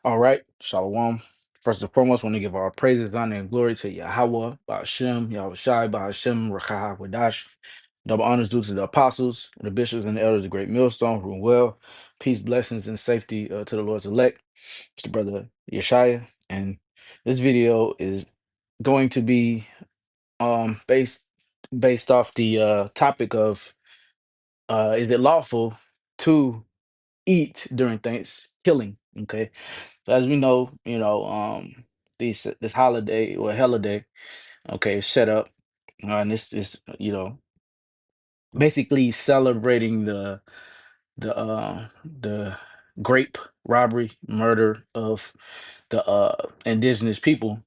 All right, Shalom. First and foremost, want to give our praises, honor, and glory to Yahweh, Ba'ashem, Yahweh Shai, Ba'ashem, Rakah, Wadash. Double honors due to the apostles, the bishops, and the elders, the great millstone, who rule well. Peace, blessings, and safety to the Lord's elect. It's the brother Yeshaya. And this video is going to be based off the topic of is it lawful to eat during Thanksgiving? Okay. So as we know, these this holiday or holiday, okay, is set up, and this is basically celebrating the grape robbery murder of the indigenous people.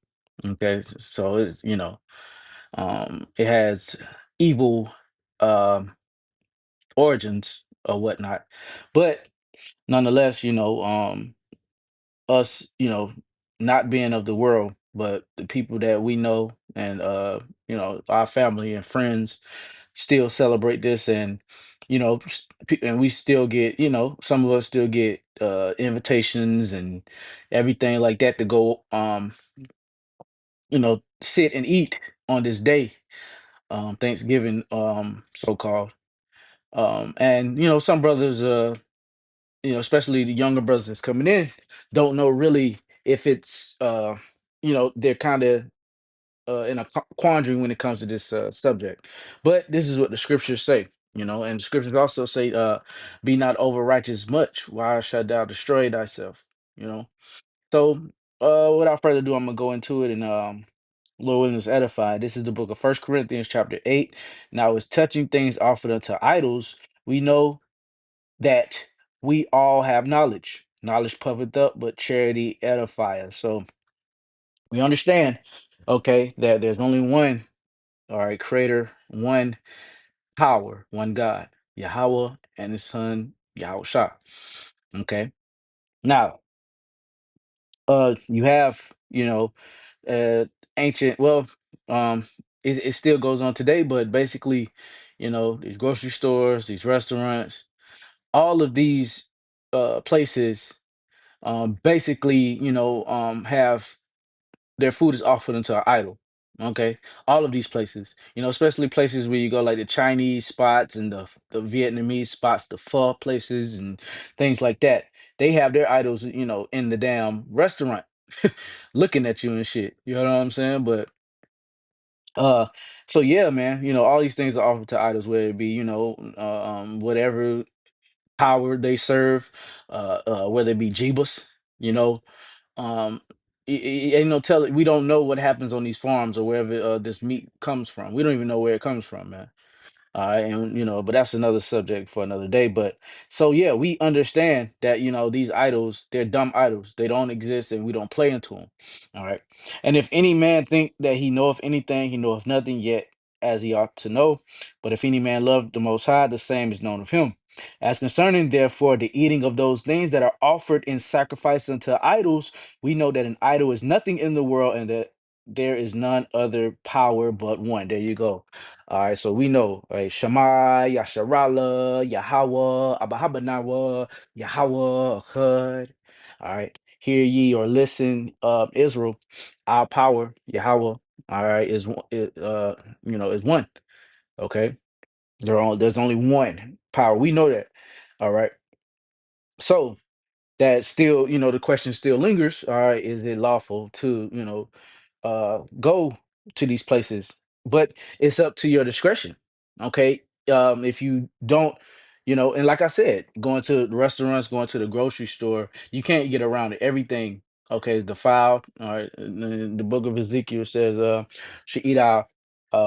Okay, so it's it has evil um origins or whatnot, but nonetheless, us, not being of the world, but the people that we know and our family and friends still celebrate this and and we still get, some of us still get invitations and everything like that to go sit and eat on this day, Thanksgiving, so called. And some brothers especially the younger brothers that's coming in, don't know really if it's they're kind of in a quandary when it comes to this subject. But this is what the scriptures say, and the scriptures also say, be not over righteous much, why shalt thou destroy thyself, you know. So without further ado, I'm gonna go into it and Lord willing is edified. This is the book of First Corinthians chapter 8. Now it's touching things offered unto idols. We know that we all have knowledge. Knowledge puffeth up, but charity edifieth. So we understand, okay, that there's only one, all right, creator, one power, one God, Yahweh and his son, Yahweh Shah. Okay. Now, you have, uh ancient, well, it still goes on today, but basically, these grocery stores, these restaurants, all of these places basically, have their food is offered into an idol. Okay, all of these places, especially places where you go, like the Chinese spots and the Vietnamese spots, the pho places and things like that. They have their idols, in the damn restaurant, looking at you and shit. You know what I'm saying? But uh, so yeah, man, all these things are offered to idols, whether it be, whatever power they serve, whether it be Jeebus, you know, ain't no tell. We don't know what happens on these farms or wherever this meat comes from. We don't even know where it comes from, man. And but that's another subject for another day. But so yeah, we understand that these idols, they're dumb idols. They don't exist, and we don't play into them. All right. And if any man think that he knoweth anything, he knoweth nothing yet as he ought to know. But if any man love the Most High, the same is known of him. As concerning therefore the eating of those things that are offered in sacrifice unto idols, we know that an idol is nothing in the world, and that there is none other power but one. There you go. All right, so we know, right? Shema, Yasharala, Yahweh, Abahabanawa, Yahweh, Chud. All right, hear ye or listen, Israel, our power, Yahweh. All right, is one, is one. Okay, there's only one power. We know that. All right, so that still, the question still lingers. All right, is it lawful to, go to these places? But it's up to your discretion. Okay. If you don't, and like I said, going to the restaurants, going to the grocery store, you can't get around it. Everything, okay, is defiled. All right. The book of Ezekiel says, should eat our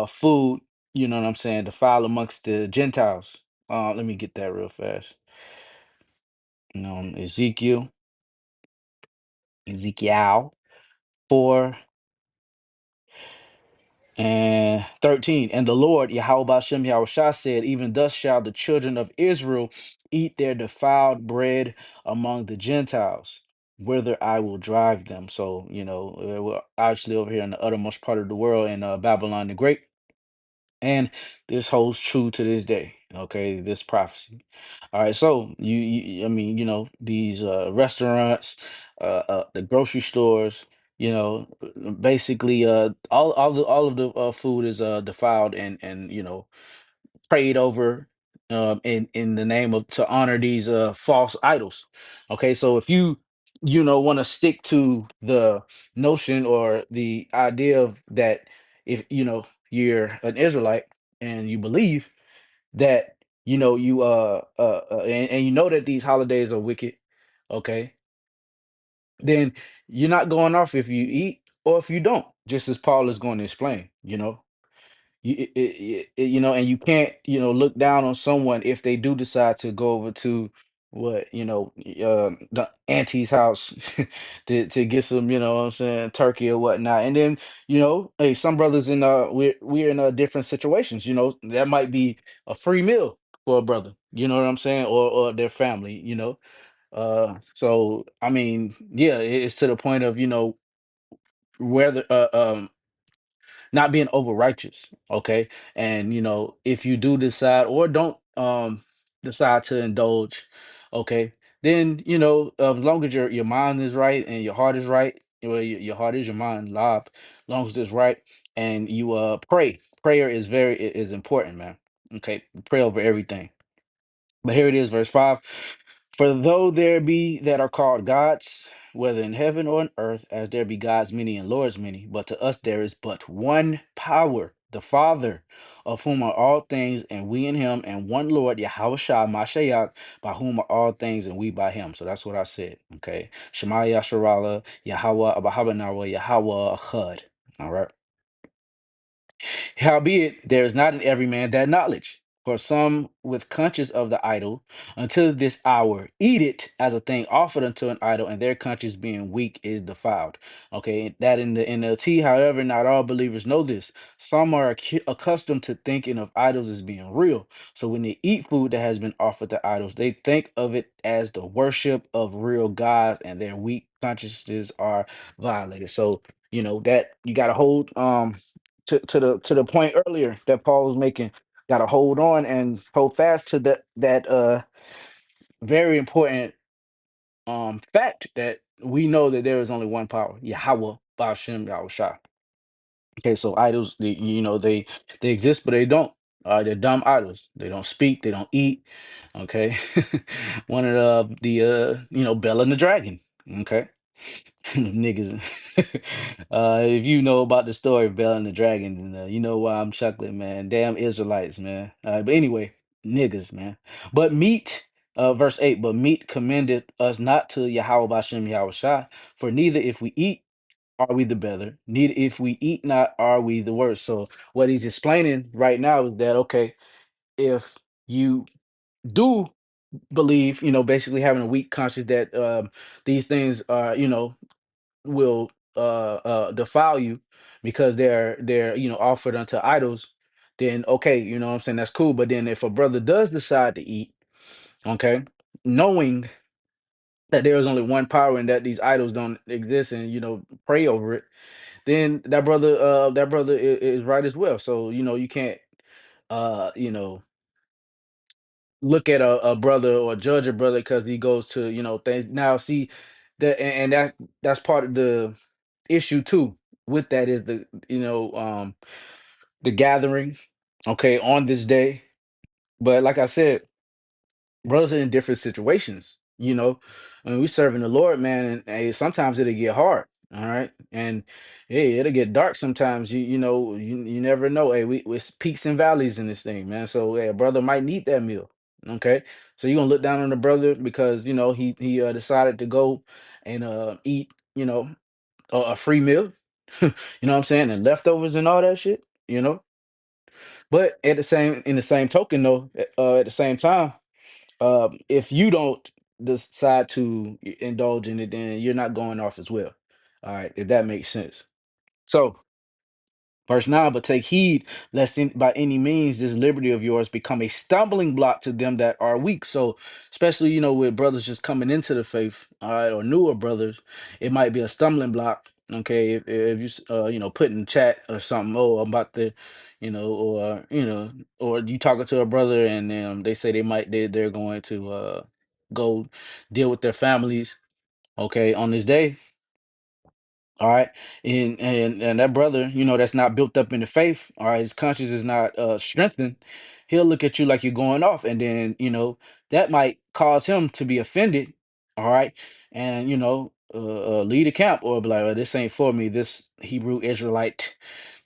food, you know what I'm saying, defile amongst the Gentiles. Let me get that real fast. Ezekiel 4 and 13. And the Lord, Yahweh Bashem Yahushua, said, even thus shall the children of Israel eat their defiled bread among the Gentiles, whither I will drive them. So, we're actually over here in the uttermost part of the world in Babylon the Great. And this holds true to this day. Okay, this prophecy. All right, so I mean, these restaurants, the grocery stores, basically, all of the food is defiled and prayed over, in the name of to honor these false idols. Okay, so if you want to stick to the notion or the idea of that, if you're an Israelite and you believe that and you know that these holidays are wicked, okay, then you're not going off if you eat or if you don't, just as Paul is going to explain. And you can't look down on someone if they do decide to go over to the auntie's house to get some, what I'm saying, turkey or whatnot. And then hey, some brothers in we're in different situations. That might be a free meal for a brother, you know what I'm saying, or their family. So I mean, yeah, it's to the point of whether not being over righteous, okay? And if you do decide or don't decide to indulge, okay, then as long as your mind is right and your heart is right, well, your heart is your mind, live, as long as it's right, and you pray. Prayer is is important, man. Okay, pray over everything. But here it is, verse 5. For though there be that are called gods, whether in heaven or on earth, as there be gods many and lords many, but to us there is but one power, the Father, of whom are all things, and we in him, and one Lord, Yahweh Shah Mashiach, by whom are all things, and we by him. So that's what I said. Okay. Shema Yasharala, Yahweh, Abahaba Narwa, Yahweh Achad. All right. Howbeit, there is not in every man that knowledge. For some with conscience of the idol, until this hour, eat it as a thing offered unto an idol, and their conscience being weak is defiled. Okay, that in the NLT, however, not all believers know this. Some are accustomed to thinking of idols as being real. So when they eat food that has been offered to idols, they think of it as the worship of real gods, and their weak consciences are violated. So that you got to hold to the point earlier that Paul was making. Got to hold on and hold fast to that very important fact that we know that there is only one power, Yahweh Bashem Yahushua. Okay, so idols, they exist, but they don't. They're dumb idols. They don't speak. They don't eat. Okay, one of the Bella and the Dragon. Okay, niggas. If you know about the story of Bella and the Dragon, then you know why I'm chuckling, man. Damn Israelites, man. But anyway, niggas, man. But meat, verse 8, but meat commendeth us not to Yahweh Bashem Yahweh Shai, for neither if we eat are we the better, neither if we eat not are we the worse. So what he's explaining right now is that, okay, if you do believe, basically having a weak conscience that these things are, will defile you because they're offered unto idols, then okay, what I'm saying, that's cool. But then if a brother does decide to eat, okay, knowing that there is only one power and that these idols don't exist, and pray over it, then that brother is right as well. So you can't uh you know look at a brother or judge a brother because he goes to things. Now see that, and that's part of the issue too with that is the gathering, okay, on this day. But like I said, brothers are in different situations. When we serving the Lord, man, and hey, sometimes it'll get hard. All right, and hey, it'll get dark sometimes. You never know. Hey, it's peaks and valleys in this thing, man. So hey, a brother might need that meal. Okay, so you're gonna look down on the brother because he decided to go and eat a free meal. What I'm saying, and leftovers and all that shit. But at the same in the same token, though, at the same time, if you don't decide to indulge in it, then you're not going off as well. All right, if that makes sense. So, verse 9, but take heed lest by any means this liberty of yours become a stumbling block to them that are weak. So, especially, with brothers just coming into the faith, all right, or newer brothers, it might be a stumbling block. Okay, if you put in chat or something, oh, I'm about to, or you talking to a brother and they say they're going to go deal with their families, okay, on this day. All right. And that brother, that's not built up in the faith, all right, his conscience is not strengthened. He'll look at you like you're going off, and then, that might cause him to be offended, all right, and lead a camp or be like, well, this ain't for me. This Hebrew Israelite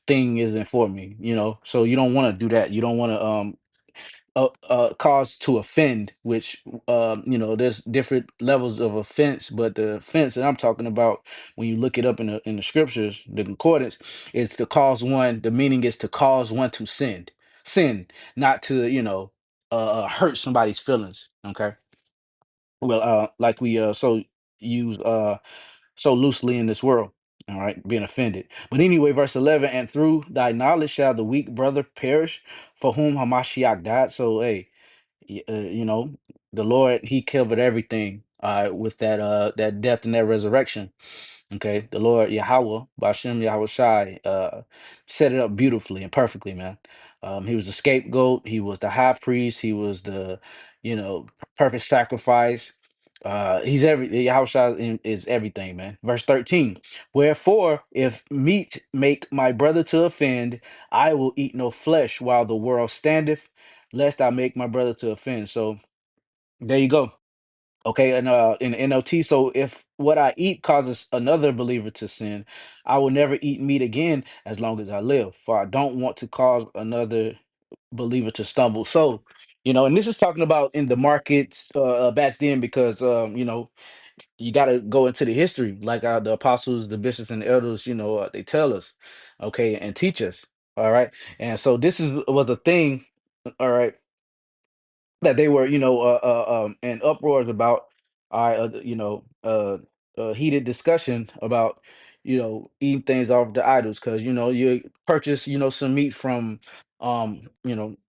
thing isn't for me, so you don't want to do that. You don't want to cause to offend, which there's different levels of offense, but the offense that I'm talking about, when you look it up in the scriptures, the concordance, is to cause one. The meaning is to cause one to sin, not to hurt somebody's feelings. Okay, well, like we use so loosely in this world. All right, being offended. But anyway, verse 11, and through thy knowledge shall the weak brother perish, for whom Hamashiach died. So, hey, the Lord, he covered everything with that death and that resurrection. Okay, the Lord Yahweh, Bashem Yahweh Shai, set it up beautifully and perfectly, man. He was the scapegoat, he was the high priest, he was the, perfect sacrifice. He's Yahweh Shai is everything, man. Verse 13, wherefore, if meat make my brother to offend, I will eat no flesh while the world standeth, lest I make my brother to offend. So there you go. Okay, and in the NLT, so if what I eat causes another believer to sin, I will never eat meat again as long as I live, for I don't want to cause another believer to stumble. So, and this is talking about in the markets back then, because you got to go into the history, like the apostles, the bishops, and the elders. They tell us, okay, and teach us. All right, and so this was a thing. All right, that they were, in uproars about. Heated discussion about, eating things off the idols, because you purchase, some meat from,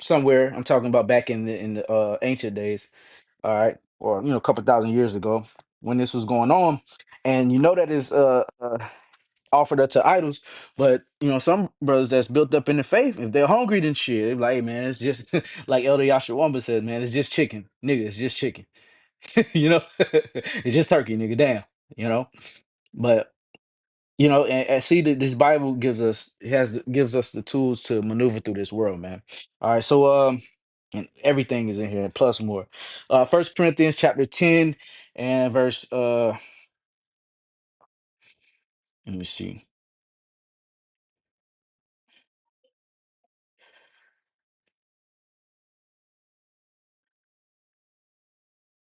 somewhere. I'm talking about back in the ancient days, all right, or a couple thousand years ago when this was going on, and that is offered up to idols. But some brothers that's built up in the faith, if they're hungry, then shit, they be like, "Hey, man, it's just," like Elder Yashawamba said, "Man, it's just chicken, nigga. It's just chicken." It's just turkey, nigga. Damn, you know. But and see that this Bible gives us the tools to maneuver through this world, man. All right, so and everything is in here plus more. First Corinthians chapter 10 and verse let me see.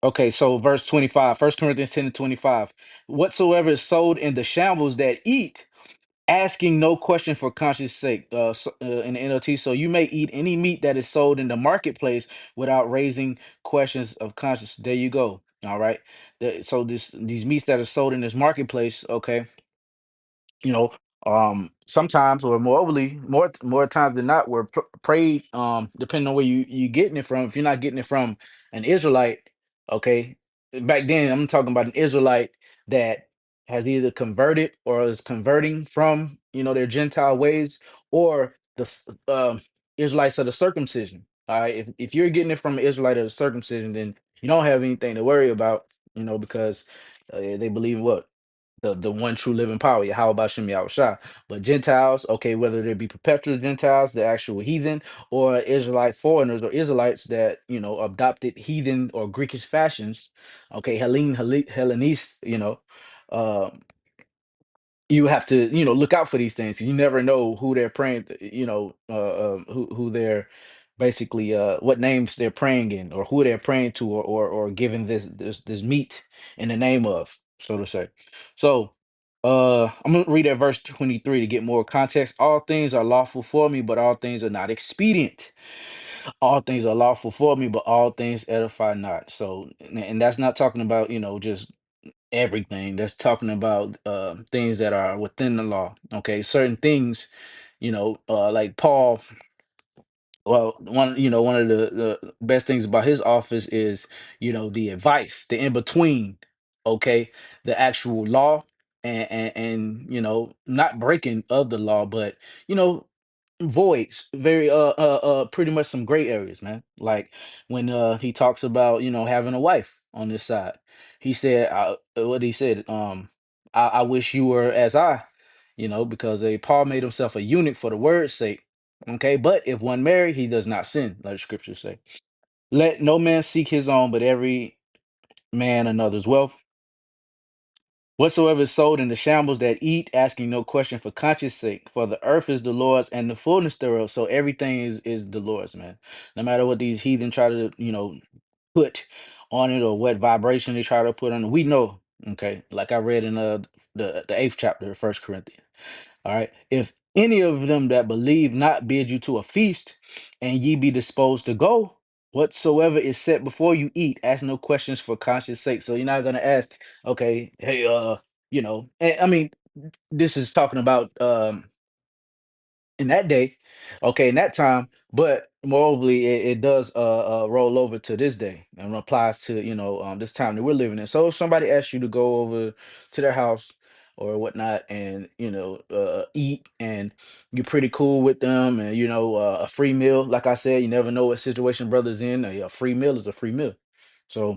Okay, so verse 25, First Corinthians 10 and 25. Whatsoever is sold in the shambles that eat, asking no question for conscience sake, in the NLT. So you may eat any meat that is sold in the marketplace without raising questions of conscience. There you go. All right. So these meats that are sold in this marketplace, okay, you know sometimes, or more times than not, we're prayed, depending on where you getting it from. If you're not getting it from an Israelite, okay, back then I'm talking about an Israelite that has either converted or is converting from their Gentile ways, or Israelites of the circumcision. All right, if you're getting it from an Israelite of the circumcision, then you don't have anything to worry about, because they believe in what, the one true living power, how about Shem Shah. But Gentiles, okay, whether they be perpetual Gentiles, the actual heathen, or Israelite foreigners or Israelites that adopted heathen or Greekish fashions, okay, Hellenist, uh, you have to look out for these things. You never know who they're praying, who they're basically, what names they're praying in, or who they're praying to, or giving this meat in the name of, so to say. So I'm gonna read at verse 23 to get more context. All things are lawful for me, but all things are not expedient. All things are lawful for me, but all things edify not. So, and that's not talking about just everything. That's talking about things that are within the law. Okay, certain things, like Paul. Well, one of the best things about his office is the advice, the in between. Okay, the actual law. and not breaking of the law, but you know voids, very pretty much some gray areas, man. Like when he talks about having a wife on this side, he said what he said, I wish you were as I, because Paul made himself a eunuch for the word's sake. Okay, but if one marry, he does not sin, like the scriptures say. Let no man seek his own, but every man another's wealth. Whatsoever is sold in the shambles that eat, asking no question for conscience sake, for the earth is the Lord's and the fullness thereof. So everything is the Lord's, man. No matter what these heathen try to, put on it or what vibration they try to put on it, we know, okay. Like I read in the eighth chapter of First Corinthians. All right. If any of them that believe not bid you to a feast, and ye be disposed to go, whatsoever is set before you eat, ask no questions for conscience sake. So you're not gonna ask, okay, hey, and, I mean, this is talking about in that day, okay, in that time, but moreover, it does roll over to this day and applies to this time that we're living in. So if somebody asks you to go over to their house or whatnot and eat, and you're pretty cool with them, and a free meal, like I said, you never know what situation brothers in. A free meal is a free meal. So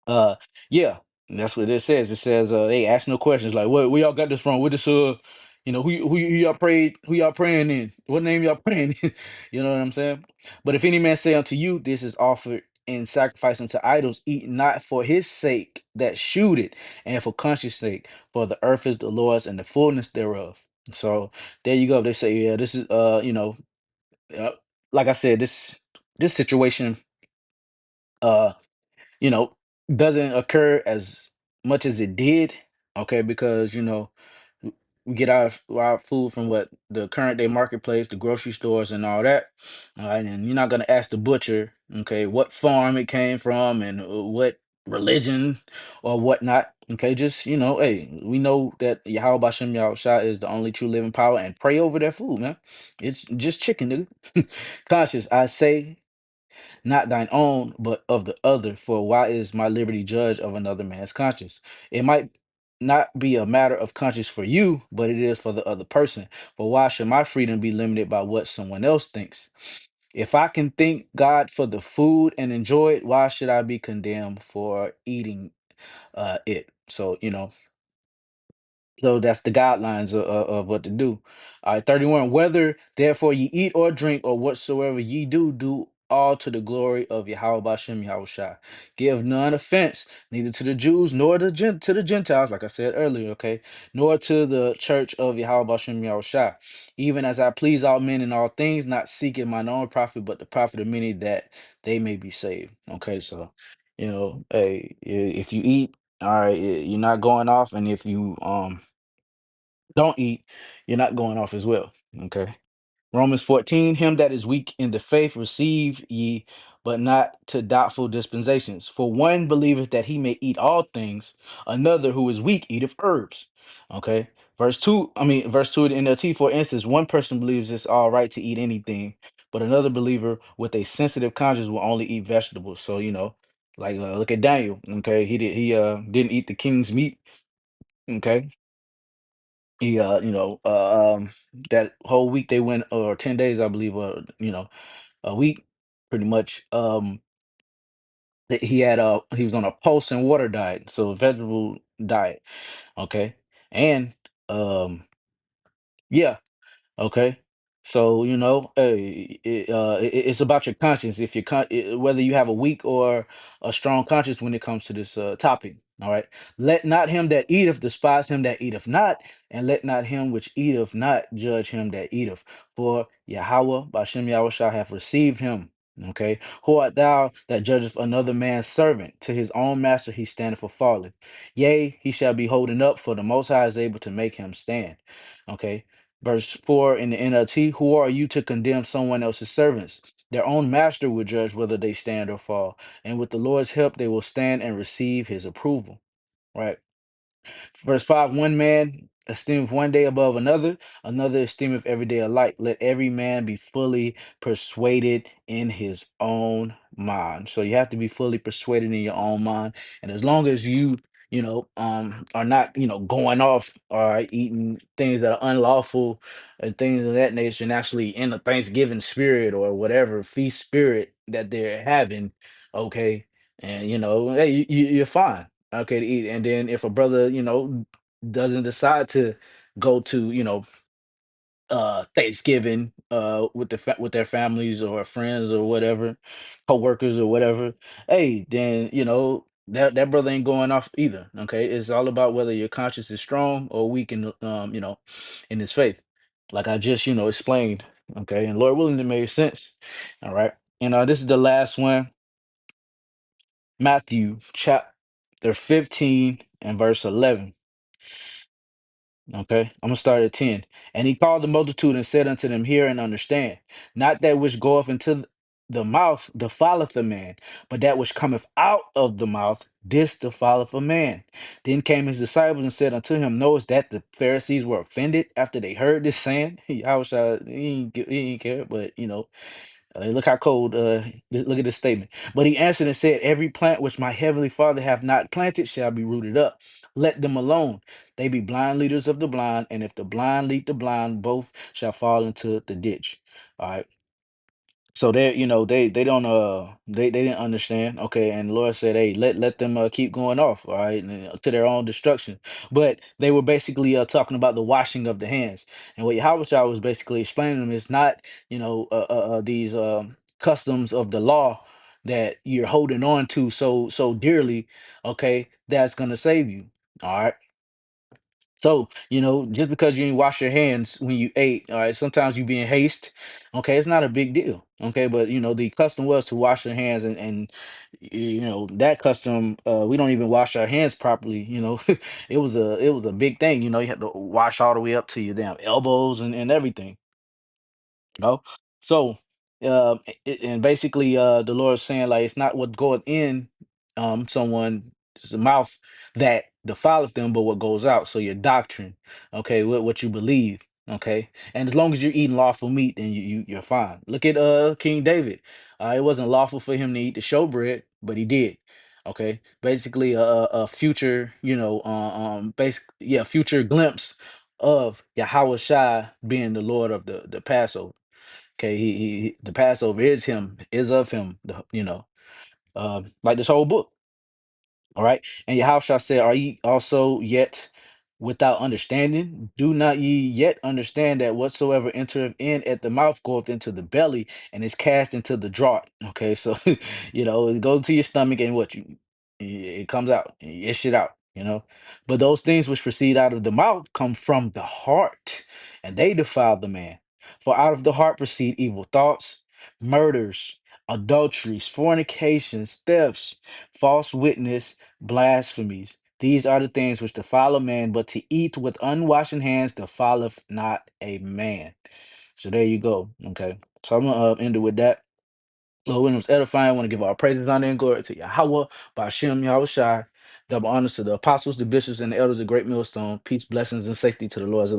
uh, yeah, that's what it says. It says, "Hey, ask no questions." Like, what? Where y'all got this from? What this? Who y'all prayed? Who y'all praying in? What name y'all praying in? You know what I'm saying? But if any man say unto you, this is offered in sacrifice unto idols, eat not for his sake that shoot it, and for conscience sake, for the earth is the Lord's and the fullness thereof. So there you go. They say, yeah, this is uh, like I said, this situation. Uh, you know, doesn't occur as much as it did. Okay, because we get our food from what the current day marketplace, the grocery stores, and all that. All right, and you're not gonna ask the butcher, okay, what farm it came from and what religion or whatnot. Okay, just hey, we know that Yahweh Bashem Yahushua is the only true living power, and pray over that food, man. It's just chicken, nigga. Conscious, I say, not thine own, but of the other. For why is my liberty judged of another man's conscience? It might not be a matter of conscience for you, but it is for the other person. But why should my freedom be limited by what someone else thinks? If I can thank God for the food and enjoy it, why should I be condemned for eating it? So, that's the guidelines of what to do. All right, 31. Whether therefore ye eat or drink or whatsoever ye do, do all to the glory of Yahweh Bashem Yahushua. Give none offense, neither to the Jews nor to the Gentiles, like I said earlier, okay, nor to the church of Yahweh Bashem Yahushua. Even as I please all men in all things, not seeking mine own profit, but the profit of many, that they may be saved. Okay, so hey, if you eat, all right, you're not going off, and if you don't eat, you're not going off as well. Okay. Romans 14, him that is weak in the faith receive ye, but not to doubtful dispensations. For one believeth that he may eat all things, another who is weak eateth herbs. Okay. Verse 2 in the NLT, for instance, one person believes it's all right to eat anything, but another believer with a sensitive conscience will only eat vegetables. So, like look at Daniel. Okay. He didn't eat the king's meat. Okay. He that whole week they went, or 10 days I believe, or a week pretty much. He was on a pulse and water diet, so vegetable diet. Okay. And um yeah. Okay. So, it's about your conscience. If whether you have a weak or a strong conscience when it comes to this topic. All right. Let not him that eateth despise him that eateth not, and let not him which eateth not judge him that eateth. For Yahweh Bashem Yahweh shall have received him. Okay. Who art thou that judgest another man's servant? To his own master he standeth or falleth. Yea, he shall be holding up, for the Most High is able to make him stand. Okay. Verse 4 in the NLT, who are you to condemn someone else's servants? Their own master will judge whether they stand or fall. And with the Lord's help, they will stand and receive his approval. Right. Verse 5, one man esteemeth one day above another, another esteemeth every day alike. Let every man be fully persuaded in his own mind. So you have to be fully persuaded in your own mind. And as long as are not, going off or eating things that are unlawful and things of that nature, and actually in the Thanksgiving spirit or whatever feast spirit that they're having, okay, and hey, you're fine, okay, to eat. And then if a brother, doesn't decide to go to, Thanksgiving with with their families or friends or whatever, co-workers or whatever, hey, then that brother ain't going off either. Okay. It's all about whether your conscience is strong or weak in in his faith. Like I just, explained. Okay. And Lord willing, it made sense. All right. And this is the last one, Matthew chapter 15 and verse 11. Okay, I'm gonna start at 10. And he called the multitude and said unto them, hear and understand, not that which goeth into the mouth defileth a man, but that which cometh out of the mouth, this defileth a man. Then came his disciples and said unto him, knowest that the Pharisees were offended after they heard this saying? I wish he ain't care, but look how cold. Look at this statement. But he answered and said, every plant which my heavenly Father hath not planted shall be rooted up. Let them alone. They be blind leaders of the blind, and if the blind lead the blind, both shall fall into the ditch. All right. So they don't they didn't understand. Okay, and the Lord said, hey, let them keep going off, all right, and, to their own destruction. But they were basically talking about the washing of the hands. And what Yahushua was basically explaining to them is not, these customs of the law that you're holding on to so dearly, okay, that's gonna save you. All right. So, just because you didn't wash your hands when you ate, all right, sometimes you be in haste, okay, it's not a big deal, okay, but the custom was to wash your hands, and that custom, we don't even wash our hands properly, it was a big thing, you had to wash all the way up to your damn elbows and everything. No. So, and basically, the Lord is saying, like, it's not what goeth in someone's mouth that defileth them, but what goes out. So your doctrine, okay, what you believe, okay, and as long as you're eating lawful meat, then you're fine. Look at King David. It wasn't lawful for him to eat the showbread, but he did. Okay, basically a future, yeah, future glimpse of Yahweh Shai being the Lord of the Passover. Okay, the Passover is him, is of him, like this whole book. All right. And Yahushua said, are ye also yet without understanding? Do not ye yet understand that whatsoever entereth in at the mouth goeth into the belly and is cast into the draught? Okay, so it goes to your stomach, and it comes out, it shit out, But those things which proceed out of the mouth come from the heart, and they defile the man. For out of the heart proceed evil thoughts, murders, adulteries, fornications, thefts, false witness, blasphemies. These are the things which defile a man, but to eat with unwashed hands defileth not a man. So there you go. Okay. So I'm gonna end it with that. Lord, when it was edifying, I want to give all praises, honor, and glory to Yahweh, Bashem, Yahweh Shai. Double honors to the apostles, the bishops, and the elders of the great millstone. Peace, blessings, and safety to the Lord's